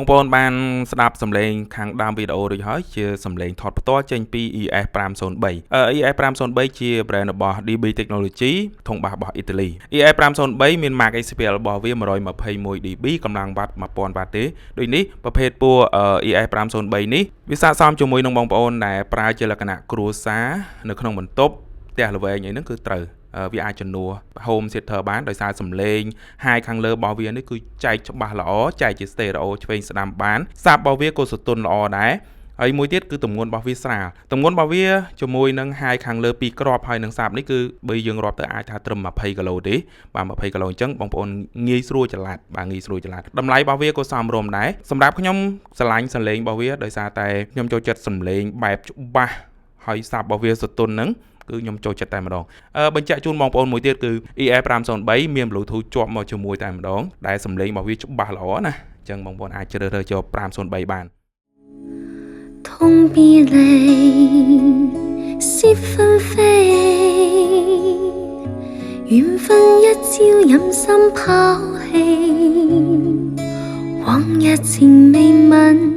បងប្អូនបានស្ដាប់សំឡេងខាងដើមវីដេអូរួចហើយជាសំឡេងថតផ្ទាល់ចេញពី ES503 ES503 ជា brand របស់ DB Technology ធុងបាសរបស់អ៊ីតាលី ES503 មាន mark HCPL របស់វា 121dB កម្លាំងវ៉ាត់ 1000 វ៉ាត់ទេដូចនេះប្រភេទពួរ ES503 នេះវាស័ក្តិសមជាមួយនឹងបងប្អូនដែលប្រើជាលក្ខណៈគ្រួសារនៅក្នុងបន្ទប់ផ្ទះល្វែងអីហ្នឹងគឺត្រូវវាអាចជំនួស home theater បានដោយសារសំឡេង high ខាងលើរបស់វានេះគឺចែកច្បាស់ល្អចែកជា stereo ឆ្វេងស្ដាំបានសាប់របស់វាក៏សទន់ល្អដែរហើយមួយទៀតគឺទម្ងន់របស់វាស្រាលទម្ងន់របស់វាជាមួយនឹង high ខាងលើ2គ្រាប់ហើយនឹងសាប់នេះគឺបើយើងរាប់ទៅអាចថាត្រឹម20គីឡូទេបាទ20គីឡូអញ្ចឹងបងប្អូនងាយស្រួលចល័តបាទងាយស្រួលចល័តតម្លៃរបស់វាក៏សមរម្យដែរសម្រាប់ខ្ញុំស្រឡាញ់សំឡេងរបស់វាដោយសារតែខ្ញុំចូលចិត្តសំឡេងបែបច្បាស់ហើយសាប់របស់វាសទន់ហ្នឹងគឺខ្ញុំចូលចិត្តតែម្ដងបញ្ជាក់ជូនបងប្អូនមួយទៀតគឺ ES503 មាន Bluetooth ជាប់មកជាមួយតែម្ដងដែលសំឡេងរបស់វាច្បាស់ល្អណាអញ្ចឹងបងប្អូនអាចជ្រើសរើសយក503បាន痛別離是紛飛緣分一朝飲心拋棄往日情未泯